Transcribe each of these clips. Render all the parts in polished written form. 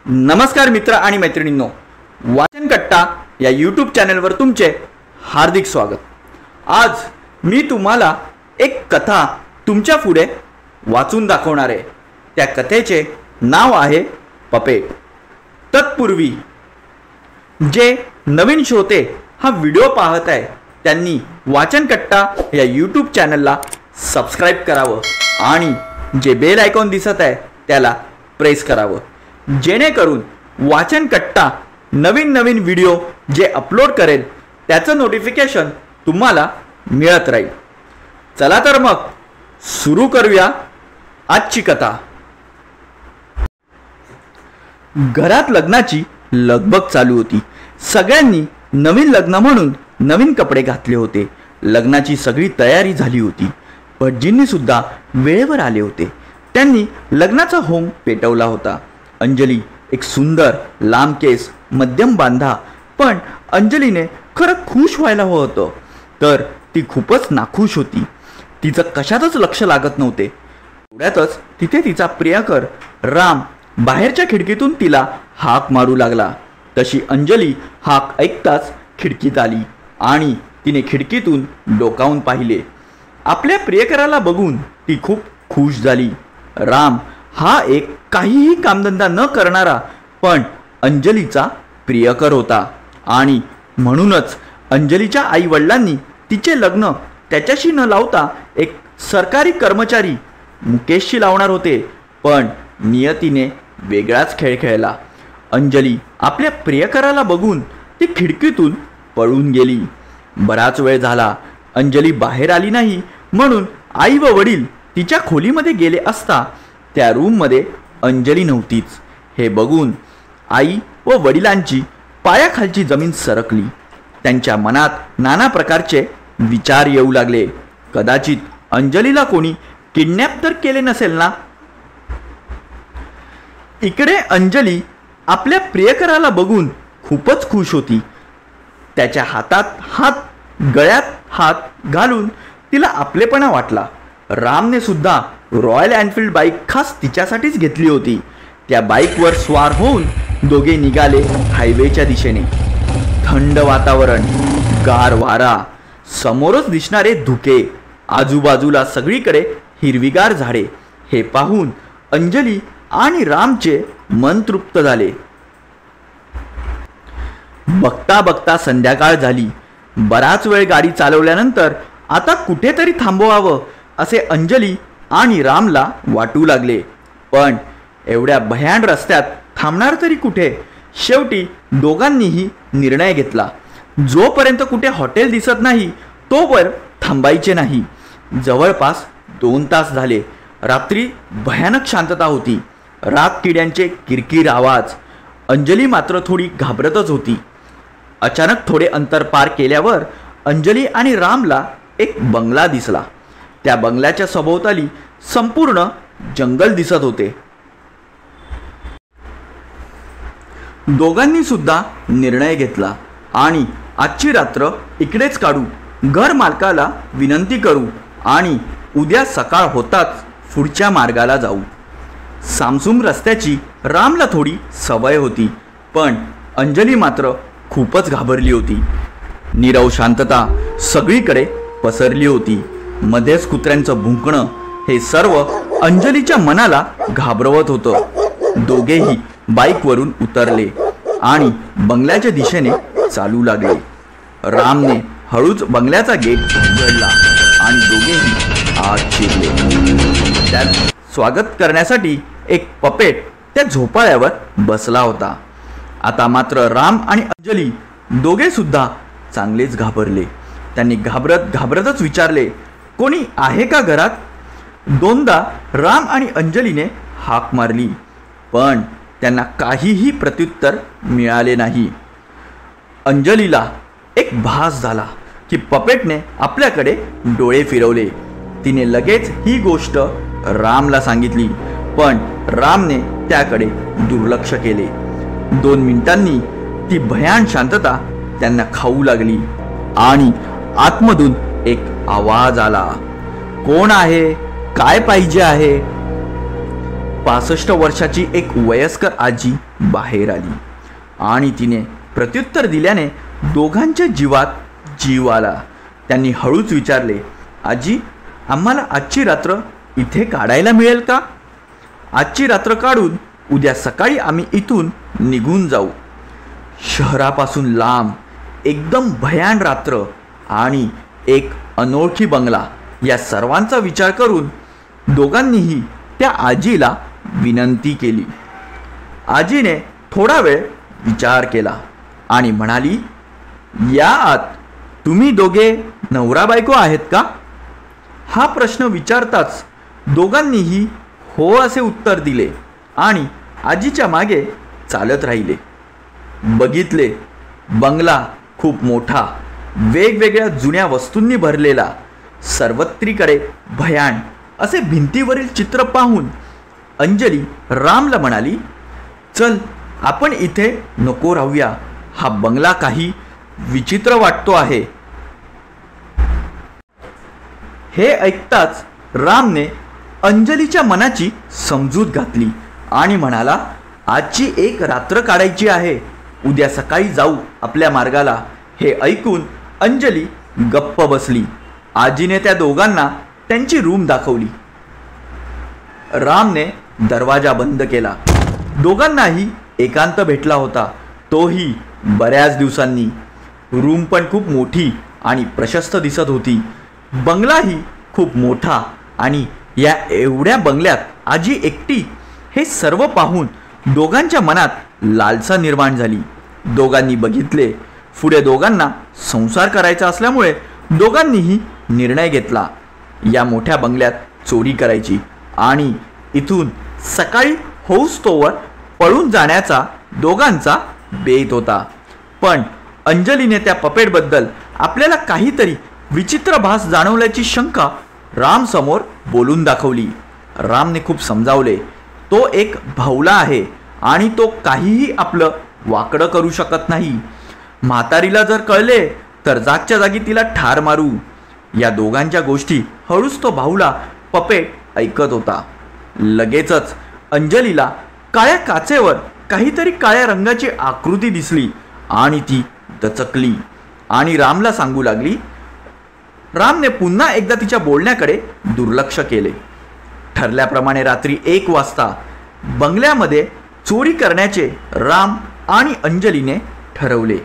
नमस्कार मित्र आणि मैत्रिणींनो, वाचन कट्टा या यूट्यूब चॅनलवर तुमचे हार्दिक स्वागत। आज मी तुम्हाला एक कथा तुमच्या पुढे वाचून दाखवणार आहे। त्या कथेचे नाव आहे पपेट। तत्पूर्वी जे नवीन श्रोते हा व्हिडिओ पाहत आहे त्यांनी वाचन कट्टा या यूट्यूब चॅनलला सबस्क्राइब करावं आणि जे बेल आयकॉन दिसत आहे त्याला प्रेस करावं, जेणेकरून वाचन कट्टा नवीन व्हिडिओ जे अपलोड करेल त्याचं नोटिफिकेशन तुम्हाला मिळत राहील। चला तर मग सुरू करूया आजची कथा। घरात लग्नाची लगबग चालू होती। सगळ्यांनी नवीन लग्न म्हणून नवीन कपडे घातले होते। लग्नाची सगळी तयारी झाली होती। भटजींनी सुद्धा वेळेवर आले होते। त्यांनी लग्नाचा होम पेटवला होता। अंजली एक सुंदर लांब केस मध्यम बांधा, पण अंजलीने खरं खुश व्हायला हवं होतं, तर ती खूपच नाखुश होती। तिचं कशातच लक्ष लागत नव्हते। तेवढ्यातच तिथे तिचा प्रियकर राम बाहेरच्या खिडकीतून तिला हाक मारू लागला। तशी अंजली हाक ऐकताच खिडकीत आली आणि तिने खिडकीतून डोकावून पाहिले। आपल्या प्रियकराला बघून ती खूप खुश झाली। राम हा एक काहीही कामधंदा न करणारा पण अंजलीचा प्रियकर होता आणि म्हणूनच अंजलीच्या आई वडिलांनी तिचे लग्न त्याच्याशी न लावता एक सरकारी कर्मचारी मुकेशशी लावणार होते, पण नियतीने वेगळाच खेळ खेळला। अंजली आपल्या प्रियकराला बघून ती खिडकीतून पळून गेली। बराच वेळ झाला अंजली बाहेर आली नाही, म्हणून आई व वडील तिच्या खोलीमध्ये गेले असता त्या रूममध्ये अंजली नव्हतीच। हे बघून आई व वडिलांची पायाखालची जमीन सरकली। त्यांच्या मनात नाना प्रकारचे विचार येऊ लागले। कदाचित अंजलीला कोणी किडनॅप तर केले नसेल ना। इकडे अंजली आपल्या प्रियकराला बघून खूपच खुश होती। त्याच्या हातात हात, गळ्यात हात घालून तिला आपलेपणा वाटला। रामने सुद्धा रॉयल एनफील्ड बाईक खास तिच्यासाठीच घेतली होती। त्या बाईकवर स्वार होऊन दोघे निघाले हायवेच्या दिशेने। थंड वातावरण, गार वारा, समोरच दिसणारे धुके, आजूबाजूला सगळीकडे हिरवीगार झाडे, हे पाहून अंजली आणि रामचे मन तृप्त झाले। बघता बघता संध्याकाळ झाली। बराच वेळ गाडी चालवल्यानंतर आता कुठेतरी थांबवावं असे अंजली आणि रामला वाटू लागले, पण एवढ्या भयान रस्त्यात थांबणार तरी कुठे। शेवटी दोघांनीही निर्णय घेतला, जोपर्यंत कुठे हॉटेल दिसत नाही तोवर थांबायचे नाही। जवळपास 2 तास झाले। रात्री भयानक शांतता होती। रात किड्यांचे किरकिर आवाज। अंजली मात्र थोडी घाबरतच होती। अचानक थोडे अंतर पार केल्यावर अंजली आणि रामला एक बंगला दिसला। त्या बंगल्याच्या सभोवताली संपूर्ण जंगल दिसत होते। दोघांनी सुद्धा निर्णय घेतला आणि आजची रात्र इकडेच काढू, घर मालकाला विनंती करू आणि उद्या सकाळ होताच पुढच्या मार्गाला जाऊ। सामसूम रस्त्याची रामला थोडी सवय होती, पण अंजली मात्र खूपच घाबरली होती। नीरव शांतता सगळीकडे पसरली होती। मध्येच कुत्र्यांचं भुंकणं हे सर्व अंजलीच्या मनाला घाबरवत होतं। दोघेही बाईकवरून उतरले आणि बंगल्याच्या दिशेने चालू लागले। रामने हळूच बंगल्याचा गेट उघडला आणि दोघेही आत शिरले। त्यात स्वागत करण्यासाठी एक पपेट त्या झोपाळ्यावर बसला होता। आता मात्र राम आणि अंजली दोघे सुद्धा चांगलेच घाबरले। त्यांनी घाबरतच विचारले, कोणी आहे का घरात? 2दा राम आणि अंजलीने हाक मारली, पण त्यांना काहीही प्रत्युत्तर मिळाले नाही। अंजलीला एक भास झाला की पपेटने आपल्याकडे डोळे फिरवले। तिने लगेच ही गोष्ट रामला सांगितली, पण रामने त्याकडे दुर्लक्ष केले। 2 मिनिटांनी ती भयान शांतता त्यांना खाऊ लागली आणि आतमधून एक आवाज आला, कोण आहे? काय पाहिजे आहे? 65 वर्षाची एक वयस्कर आजी बाहेर आली आणि तिने प्रत्युत्तर दिल्याने दोघांच्या जीवात जीव आला. त्यांनी हळूच विचारले, आजी, आम्हाला आजची रात्र इथे काढायला मिळेल का? आजची रात्र काढून उद्या सकाळी आम्ही इथून निघून जाऊ. शहरापासून लांब, एकदम भयान रात्र आणि एक अनोळखी बंगला, या सर्वांचा विचार करून दोघांनीही त्या आजीला विनंती केली. आजीने थोडा वेळ विचार केला आणि म्हणाली, या आत. तुम्ही दोघे नवरा बायको आहेत का? हा प्रश्न विचारताच दोघांनीही हो असे उत्तर दिले आणि आजीच्या मागे चालत राहिले. बघितले, बंगला खूप मोठा, वेगवेगळ्या जुन्या वस्तूंनी भरलेला, सर्वत्रीकडे भयान असे भिंतीवरील चित्र पाहून अंजली रामला म्हणाली, चल आपण इथे नको राहूया, हा बंगला काही विचित्र वाटतो आहे. हे ऐकताच रामने अंजलीच्या मनाची समजूत घातली आणि म्हणाला, आजची एक रात्र काढायची आहे, उद्या सकाळी जाऊ आपल्या मार्गाला. हे ऐकून अंजली गप्प बसली. आजीने त्या दोघांना त्यांची रूम दाखवली. रामने दरवाजा बंद केला. दोघांनाही एकांत भेटला होता, तोही बऱ्याच दिवसांनी. रूम पण खूप मोठी आणि प्रशस्त दिसत होती. बंगलाही खूप मोठा आणि या एवढ्या बंगल्यात आजी एकटी, हे सर्व पाहून दोघांच्या मनात लालसा निर्माण झाली. दोघांनी बघितले, पुढे दोघांना संसार करायचा असल्यामुळे दोघांनीही निर्णय घेतला, या मोठ्या बंगल्यात चोरी करायची आणि इथून सकाळी होऊस्तोवर पळून जाण्याचा दोघांचा बेत होता. पण अंजलीने त्या पपेटबद्दल आपल्याला काहीतरी विचित्र भास जाणवल्याची शंका रामसमोर बोलून दाखवली. रामने खूप समजावले, तो एक भावला आहे आणि तो काहीही आपलं वाकडं करू शकत नाही. म्हातारीला जर कळले तर जागच्या जागी तिला ठार मारू. या दोघांच्या गोष्टी हळूच तो भावला पपेट ऐकत होता. लगेचच अंजलीला काळ्या काचेवर काहीतरी काळ्या रंगाची आकृती दिसली आणि ती दचकली आणि रामला सांगू लागली. रामने पुन्हा एकदा तिच्या बोलण्याकडे दुर्लक्ष केले. ठरल्याप्रमाणे रात्री 1 वाजता बंगल्यामध्ये चोरी करण्याचे राम आणि अंजलीने ठरवले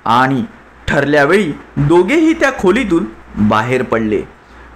आणि ठरल्यावेळी दोघेही त्या खोलीतून बाहेर पडले.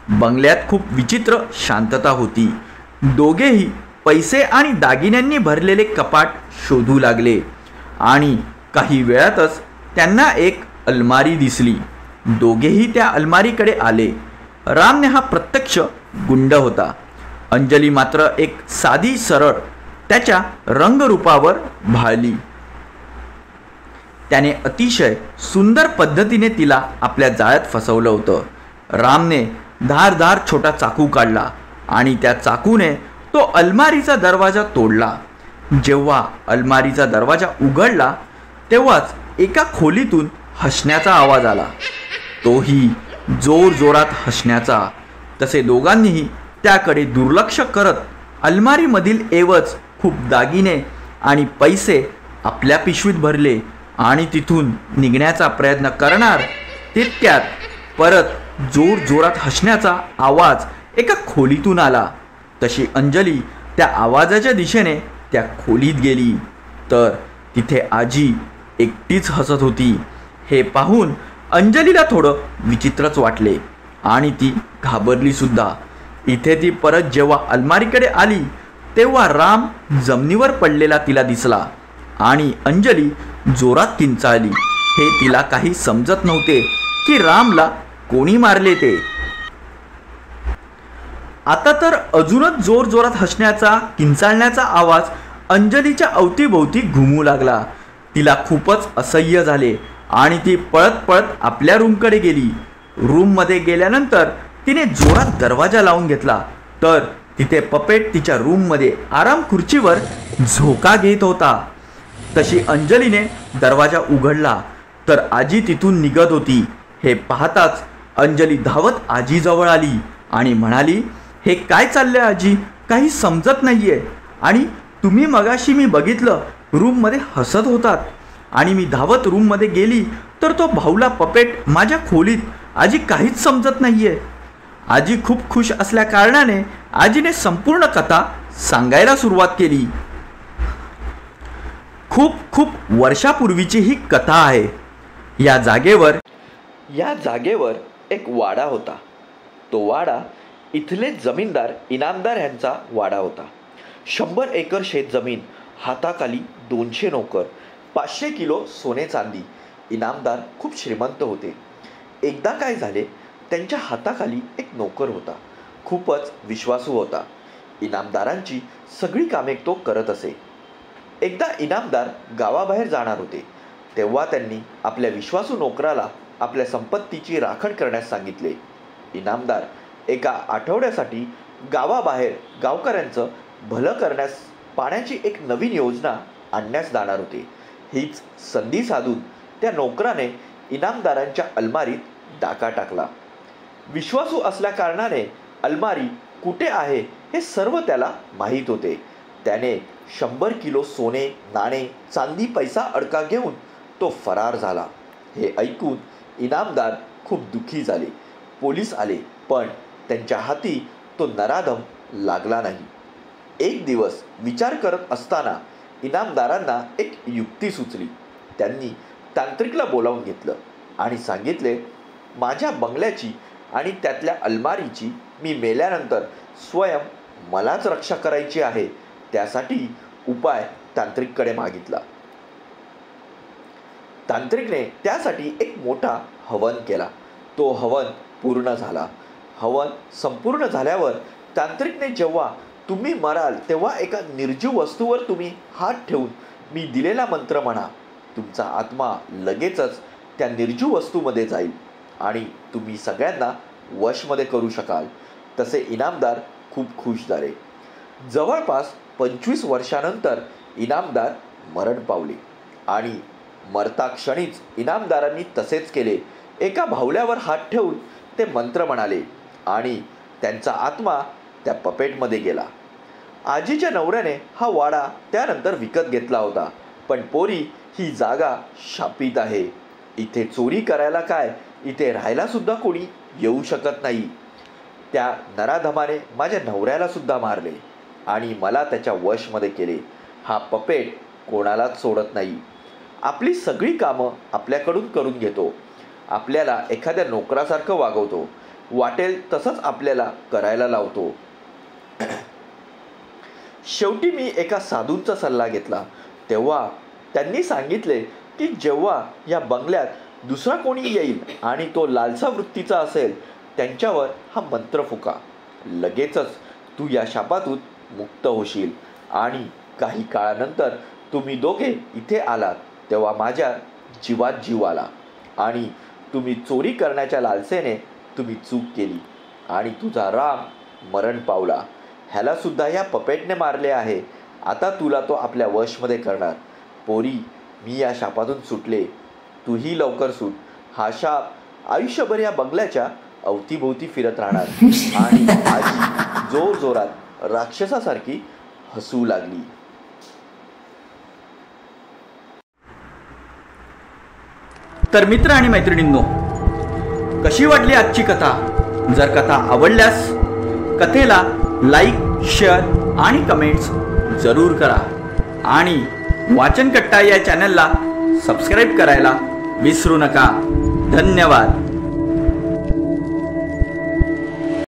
बंगल्यात खूप विचित्र शांतता होती. दोघेही पैसे आणि दागिन्यांनी भरलेले कपाट शोधू लागले आणि काही वेळातच त्यांना एक अलमारी दिसली. दोघेही त्या अलमारीकडे आले. रामने हा प्रत्यक्ष गुंड होता. अंजली मात्र एक साधी सरळ त्याच्या रंगरूपावर भाळली. त्याने अतिशय सुंदर पद्धतीने तिला आपल्या जाळ्यात फसवलं होतं. रामने धारदार छोटा चाकू काढला आणि त्या चाकूने तो अलमारीचा दरवाजा तोडला. जेव्हा अलमारीचा दरवाजा उघडला तेव्हाच एका खोलीतून हसण्याचा आवाज आला. तोही जोरजोरात हसण्याचा. तसे दोघांनीही त्याकडे दुर्लक्ष करत अलमारीमधील ऐवज खूप दागिने आणि पैसे आपल्या पिशवीत भरले आणि तिथून निघण्याचा प्रयत्न करणार तितक्यात परत जोरजोरात हसण्याचा आवाज एका खोलीतून आला. तशी अंजली त्या आवाजाच्या दिशेने त्या खोलीत गेली तर तिथे आजी एकटीच हसत होती. हे पाहून अंजलीला थोडं विचित्रच वाटले आणि ती घाबरली सुद्धा. इथे ती परत जेव्हा अलमारीकडे आली तेव्हा राम जमिनीवर पडलेला तिला दिसला आणि अंजली जोरात किंचाळली. हे तिला काही समजत नव्हते की रामला कोणी मारले ते. आता तर अजूनच जोरजोरात हसण्याचा किंचाळण्याचा आवाज अंजलीच्या अवतीभोवती घुमू लागला. तिला खूपच असह्य झाले आणि ती पळत पळत आपल्या रूमकडे गेली. रूममध्ये गेल्यानंतर तिने जोरात दरवाजा लावून घेतला तर तिथे पपेट तिच्या रूममध्ये आराम खुर्चीवर झोका घेत होता. तशी अंजलीने दरवाजा उघडला तर आजी तिथून निघत होती. हे पाहताच अंजली धावत आजीजवळ आली आणि म्हणाली, हे काय चाललंय आजी? काही समजत नाहीये. आणि तुम्ही मगाशी मी बघितलं रूममध्ये हसत होतात आणि मी धावत रूममध्ये गेली तर तो भाऊला पपेट माझ्या खोलीत. आजी काहीच समजत नाहीये. आजी खूप खुश असल्या कारणाने आजीने संपूर्ण कथा सांगायला सुरुवात केली. खूप खूप वर्षापूर्वीची ही कथा आहे. या जागेवर एक वाडा होता. तो वाडा इथले जमीनदार इनामदार यांचा वाडा होता. 100 एकर शेतजमीन, हाताखाली 200 नोकर, 500 किलो सोने चांदी. इनामदार खूप श्रीमंत होते. एकदा काय झाले, त्यांच्या हाताखाली एक नोकर होता. खूपच विश्वासू होता. इनामदारांची सगळी कामे तो करत असे. एकदा इनामदार गावाबाहेर जाणार होते. तेव्हा त्यांनी आपल्या विश्वासू नोकराला आपल्या संपत्तीची राखण करण्यास सांगितले. इनामदार एका आठवड्यासाठी गावाबाहेर गावकऱ्यांचं भलं करण्यास पाण्याची एक नवीन योजना आणण्यास जाणार होते. हीच संधी साधून त्या नोकराने इनामदारांच्या अलमारीत डाका टाकला. विश्वासू असल्या कारणाने अलमारी कुठे आहे हे सर्व त्याला माहीत होते. त्याने 100 किलो सोने, नाणे, चांदी, पैसा अडका घेऊन तो फरार झाला. हे ऐकून इनामदार खूप दुःखी झाले. पोलीस आले, पण त्यांच्या हाती तो नराधम लागला नाही. एक दिवस विचार करत असताना इनामदारांना एक युक्ती सुचली. त्यांनी तांत्रिकला बोलावून घेतलं आणि सांगितले, माझ्या बंगल्याची आणि त्यातल्या अलमारीची मी मेल्यानंतर स्वयं मलाच रक्षा करायची आहे. त्यासाठी उपाय तांत्रिककडे मागितला. तांत्रिकने त्यासाठी एक मोठा हवन केला. तो हवन पूर्ण झाला. हवन संपूर्ण झाल्यावर तांत्रिकने, जेव्हा तुम्ही मराल तेव्हा एका निर्जीव वस्तूवर तुम्ही हात ठेवून मी दिलेला मंत्र म्हणा. तुमचा आत्मा लगेचच त्या निर्जीव वस्तूमध्ये जाईल आणि तुम्ही सगळ्यांना वशमध्ये करू शकाल. तसे इनामदार खूप खुश झाले. जवळपास 25 वर्षानंतर इनामदार मरण पावले आणि मरता क्षणीच इनामदारांनी तसेच केले. एका भावल्यावर हात ठेवून ते मंत्र म्हणाले आणि त्यांचा आत्मा त्या पपेटमध्ये गेला. आजीच्या नवऱ्याने हा वाडा त्यानंतर विकत घेतला होता. पण पोरी, ही जागा शापित आहे. इथे चोरी करायला काय, इथे राहायला सुद्धा कोणी येऊ शकत नाही. त्या नराधमाने माझ्या नवऱ्याला सुद्धा मारले आणि मला त्याच्या वशमध्ये केले. हा पपेट कोणालाच सोडत नाही. आपली सगळी कामं आपल्याकडून करून घेतो. आपल्याला एखाद्या नोकरासारखं वागवतो. वाटेल तसंच आपल्याला करायला लावतो. शेवटी मी एका साधूंचा सल्ला घेतला. तेव्हा त्यांनी सांगितले की जेव्हा या बंगल्यात दुसरा कोणी येईल आणि तो लालसा वृत्तीचा असेल, त्यांच्यावर हा मंत्र फुका. लगेचच तू या शापातून मुक्त होशील. आणि काही काळानंतर तुम्ही दोघे इथे आलात तेव्हा माझ्या जीवात जीव आला आणि तुम्ही चोरी करण्याच्या लालसेने तुम्ही चूक केली आणि तुझा राम मरण पावला. ह्याला सुद्धा या पपेटने मारले आहे. आता तुला तो आपल्या वशमध्ये करणार. पोरी, मी या शापातून सुटले. तूही लवकर सुट. हा शाप आयुष्यभर या बंगल्याच्या अवतीभोवती फिरत राहणार. आणि आजी जोर जोरात राक्षसासारखी हसू लागली. तर मित्र आणि मैत्रिणींनो, कशी वाटली आजची कथा? जर कथा आवडल्यास कथेला लाईक, शेअर आणि कमेंट्स जरूर करा आणि वाचनकट्टा या चॅनलला सबस्क्राईब करायला विसरू नका. धन्यवाद.